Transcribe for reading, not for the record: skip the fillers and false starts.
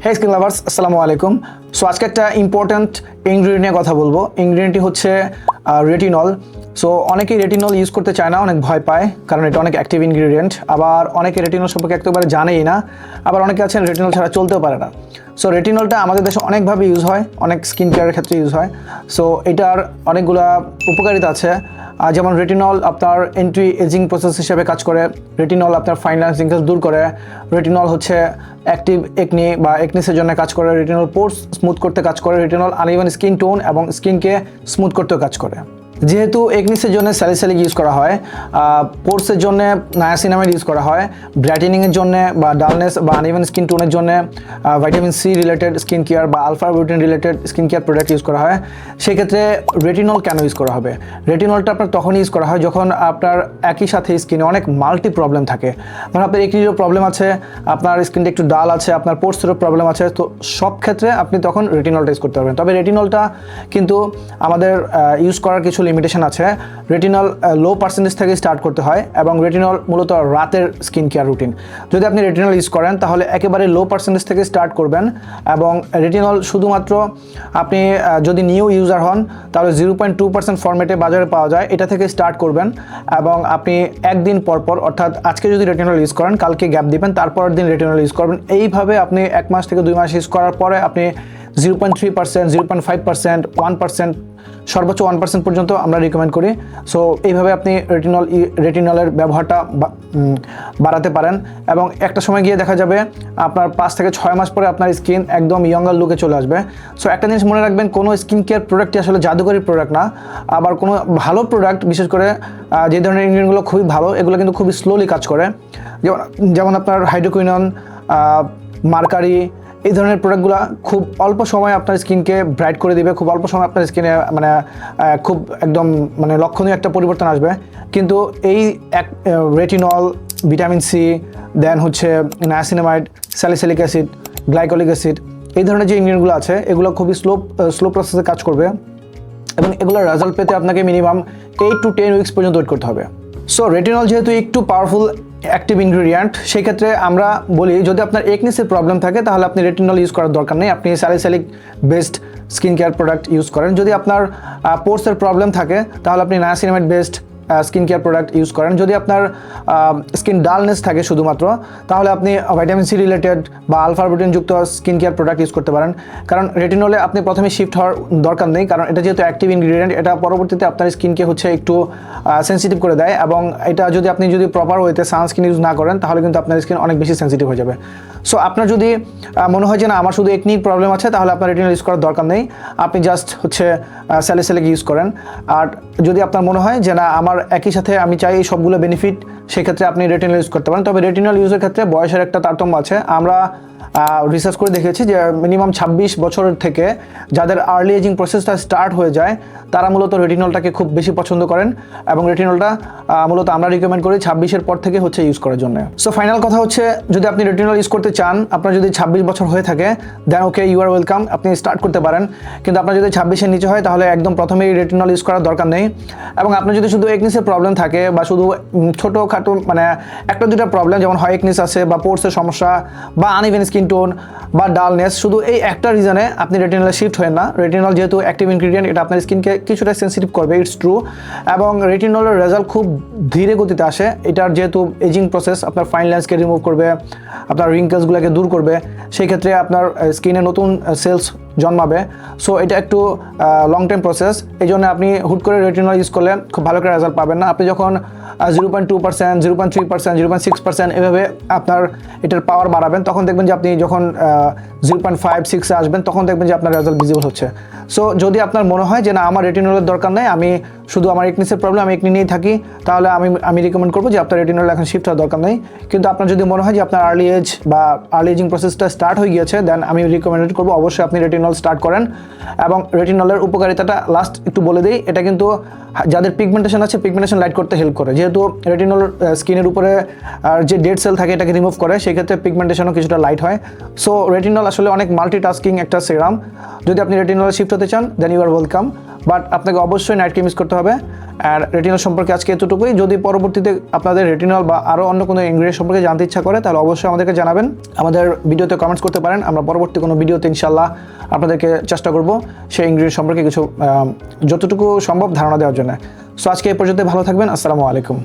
হে skin lovers, আসসালামু আলাইকুম। So আজকে একটা ইম্পর্ট্যান্ট ইনগ্রিডিয়েন্ট নিয়ে কথা বলবো। ইনগ্রিডিয়েন্টটি হচ্ছে রেটিনল। সো অনেকেই রেটিনল ইউজ করতে চায় না, অনেক ভয় পায়, কারণ এটা অনেক অ্যাক্টিভ ইনগ্রিডিয়েন্ট। আবার অনেকে রেটিনল সম্পর্কে একেবারে জানেই না, আবার অনেকে আছেন রেটিনল ছাড়া চলতেও পারে না। সো রেটিনলটা আমাদের দেশে অনেকভাবে ইউজ হয়, অনেক স্কিন কেয়ারের ক্ষেত্রে ইউজ হয়। সো এটার অনেকগুলা উপকারিতা আছে। যেমন রেটিনল আপনার এন্টি এজিং প্রসেস হিসেবে কাজ করে। রেটিনল আপনার ফাইন লাইন রিঙ্কেলস দূর করে। রেটিনল হচ্ছে অ্যাক্টিভ একনি বা একনিসের জন্য কাজ করে। রেটিনল পোর্স স্মুথ করতে কাজ করে। রেটিনল আনইভেন স্কিন টোন এবং স্কিনকে স্মুথ করতেও কাজ করে। যেহেতু একনিসের জন্য স্যালিসাইলিক ইউজ করা হয়, পোর্সের জন্য নায়াসিনামাইড ইউজ করা হয়, ব্রাইটেনিংয়ের জন্য বা ডালনেস বা আনইভেন স্কিন টোনের জন্য vitamin C related skin care বা আলফা বিউটিন related skin care product use করা হয়। সেক্ষেত্রে রেটিনল কেন ইউজ করা হবে? রেটিনলটা আপনার তখনই ইউজ করা হয় যখন আপনার একই সাথে স্কিনে অনেক মাল্টি প্রবলেম থাকে। মানে আপনার একনিরও প্রবলেম আছে, আপনার স্কিনটা একটু ডাল আছে, আপনার পোর্সেরও প্রবলেম আছে। তো সব ক্ষেত্রে আপনি তখন রেটিনলটা ইউজ করতে পারবেন। তবে রেটিনলটা কিন্তু আমাদের ইউজ করার কিছু লিমিটেশন আছে। রেটিনল লো পার্সেন্টেজ থেকে স্টার্ট করতে হয় এবং রেটিনল মূলত রাতের স্কিন কেয়ার রুটিন। যদি আপনি রেটিনল ইউজ করেন তাহলে একেবারে লো পার্সেন্টেজ থেকে স্টার্ট করবেন এবং রেটিনল শুধুমাত্র আপনি যদি নিউ ইউজার হন তাহলে 0.2% ফরম্যাটে বাজারে পাওয়া যায়, এটা থেকে স্টার্ট করবেন এবং আপনি একদিন পরপর, অর্থাৎ আজকে যদি রেটিনল ইউজ করেন কালকে গ্যাপ দিবেন, তারপরের দিন রেটিনল ইউজ করবেন। এইভাবে আপনি 1 মাস থেকে 2 মাস ইউজ করার পরে আপনি 0.3%, 0.5%, 1%, সর্বোচ্চ 1% পর্যন্ত আমরা রিকমেন্ড করি। সো এইভাবে আপনি রেটিনলের ব্যবহারটা বাড়াতে পারেন এবং একটা সময় গিয়ে দেখা যাবে আপনার 5 থেকে 6 মাস পরে আপনার স্কিন একদম ইয়ঙ্গার লুকে চলে আসবে। সো একটা জিনিস মনে রাখবেন, কোনো স্কিন কেয়ার প্রোডাক্টই আসলে জাদুকরী প্রোডাক্ট না। আবার কোনো ভালো প্রোডাক্ট, বিশেষ করে যে ধরনের ইনগ্রিডিয়েন্টগুলো খুবই ভালো, এগুলো কিন্তু খুবই স্লোলি কাজ করে। যেমন আপনার হাইড্রোকুইনন, মার্কারি, এই ধরনের প্রোডাক্টগুলো খুব অল্প সময় আপনার স্কিনকে ব্রাইট করে দিবে, খুব অল্প সময় আপনার স্কিনে খুব একদম লক্ষণীয় একটা পরিবর্তন আসবে। কিন্তু এই রেটিনল, ভিটামিন সি, দেন হচ্ছে niacinamide, salicylic acid, glycolic acid, এই ধরনের যে ইনগ্রিডিয়েন্টগুলো আছে এগুলো খুবই স্লো প্রসেসে কাজ করবে এবং এগুলোর রেজাল্ট পেতে আপনাকে মিনিমাম 8 to 10 উইকস পর্যন্ত ওয়েট করতে হবে। সো রেটিনল যেহেতু একটু পাওয়ারফুল অ্যাক্টিভ ইনগ্রিডিয়েন্ট, সেই ক্ষেত্রে আমরা বলি যদি আপনার একনিসের প্রবলেম থাকে তাহলে আপনি রেটিনল ইউজ করার দরকার নেই, আপনি salicylic based skin care product use করেন। যদি আপনার পোর্সের প্রবলেম থাকে তাহলে আপনি niacinamide based skin care product use করেন। যদি আপনার স্কিন ডালনেস থাকে শুধুমাত্র, তাহলে আপনি ভাইটামিন সি রিলেটেড বা আলফা বিউটিনযুক্ত স্কিন কেয়ার প্রোডাক্ট ইউজ করতে পারেন। কারণ রেটিনলে আপনি প্রথমে শিফট হওয়ার দরকার নেই, কারণ এটা যেহেতু অ্যাক্টিভ ইনগ্রিডিয়েন্ট, এটা পরবর্তীতে আপনার স্কিনকে হচ্ছে একটু সেন্সিটিভ করে দেয় এবং এটা যদি আপনি প্রপার ওয়েতে সানস্ক্রিন ইউজ না করেন তাহলে কিন্তু আপনার স্কিন অনেক বেশি সেন্সিটিভ হয়ে যাবে। সো আপনার যদি মনে হয় যে না আমার শুধু একনির প্রবলেম আছে, তাহলে আপনার রেটিনল ইউজ করার দরকার নেই, আপনি জাস্ট হচ্ছে স্যালিসাইলিক ইউজ করেন। আর যদি আপনার মনে হয় যে না আমার একই সাথে আমি চাই এই সবগুলো বেনিফিট, সেক্ষেত্রে আপনি রেটিনল ইউজ করতে পারেন। তবে রেটিনল ইউজের ক্ষেত্রে বয়সের একটা তারতম্য আছে। আমরা রিসার্চ করে দেখেছি যে মিনিমাম 26 বছরের থেকে যাদের আর্লি এজিং প্রসেসটা স্টার্ট হয়ে যায় তারা মূলত রেটিনলটাকে খুব বেশি পছন্দ করেন এবং রেটিনলটা মূলত আমরা রিকমেন্ড করি 26-এর পর থেকে হচ্ছে ইউজ করার জন্য। সো ফাইনাল কথা হচ্ছে, যদি আপনি রেটিনল ইউজ করতে চান, আপনার যদি 26 বছর হয়ে থাকে দেন ওকে, ইউ আর ওয়েলকাম, আপনি স্টার্ট করতে পারেন। কিন্তু আপনার যদি 26-এর নিচে হয় তাহলে একদম প্রথমেই রেটিনল ইউজ করার দরকার নেই। এবং আপনার যদি শুধু একনিসের প্রবলেম থাকে বা শুধু ছোটোখাটো একটা দুটা প্রবলেম, যেমন হয় একনিস আছে বা পোর্সের সমস্যা বা আনইভেন স্কিন টোন বা ডালনেস, শুধু এই একটা রিজনে আপনি রেটিনলে শিফট হবেন না। রেটিনল যেহেতু অ্যাক্টিভ ইনগ্রিডিয়েন্ট, এটা আপনার স্কিনকে কিছুটা সেন্সিটিভ করবে, ইটস ট্রু। এবং রেটিনলের রেজাল্ট খুব ধীরে গতিতে আসে। এটার যেহেতু এজিং প্রসেস, আপনার ফাইন লাইন্সকে রিমুভ করবে, আপনার রিঙ্কেলসগুলোকে দূর করবে, সেই ক্ষেত্রে আপনার স্কিনে নতুন সেলস জন্মাবে। সো এটা একটু লং টাইম প্রসেস, এই জন্য আপনি হুট করে রেটিনল ইউজ করলে খুব ভালো করে রেজাল্ট পাবেন না। আপনি যখন 0.2%, 0.3%, 0.6% এভাবে আপনার এটার পাওয়ার বাড়াবেন, তখন দেখবেন যে আপনি যখন 0.5-6-এ আসবেন তখন দেখবেন যে আপনার রেজাল্ট ভিজিবল হচ্ছে। সো যদি আপনার মনে হয় যে না আমার রেটিনলের দরকার নেই, আমি শুধু আমার একনিসের প্রবলেম, আমি একনি নিয়েই থাকি, তাহলে আমি রিকমেন্ড করবো যে আপনার রেটিনল এখন শিফট হওয়ার দরকার নেই। কিন্তু আপনার যদি মনে হয় যে আপনার আর্লি এজ বা আর্লি এজিং প্রসেসটা স্টার্ট হয়ে গিয়েছে, দেন আমি রিকমেন্ড করবো অবশ্যই আপনি রেটিনল স্টার্ট করেন। এবং রেটিনলের উপকারিতাটা লাস্ট একটু বলে দিই, এটা কিন্তু যাদের পিগমেন্টেশন আছে পিগমেন্টেশন লাইট করতে হেল্প করে। যেহেতু রেটিনল স্কিনের উপরে যে ডেড সেল থাকে এটাকে রিমুভ করে, সেই ক্ষেত্রে পিগমেন্টেশনও কিছুটা লাইট হয়। সো রেটিনল আসলে অনেক মাল্টিটাস্কিং একটা সেরাম। যদি আপনি রেটিনলে শিফট হতে চান then you are welcome. But আপনাকে অবশ্যই নাইট ক্রিম ইউজ করতে হবে। আর রেটিনল সম্পর্কে আজকে এতটুকুই। যদি পরবর্তীতে আপনাদের রেটিনল বা আরও অন্য কোনো ইনগ্রিডিয়েন্ট সম্পর্কে জানতে ইচ্ছা করে তাহলে অবশ্যই আমাদেরকে জানাবেন, আমাদের ভিডিওতে কমেন্টস করতে পারেন। আমরা পরবর্তী কোনো ভিডিওতে ইনশাল্লাহ আপনাদেরকে চেষ্টা করব সেই ইনগ্রিডিয়েন্ট সম্পর্কে কিছু যতটুকু সম্ভব ধারণা দেওয়ার জন্য। সো আজকে এই পর্যন্ত ভালো থাকবেন। আসসালামু আলাইকুম।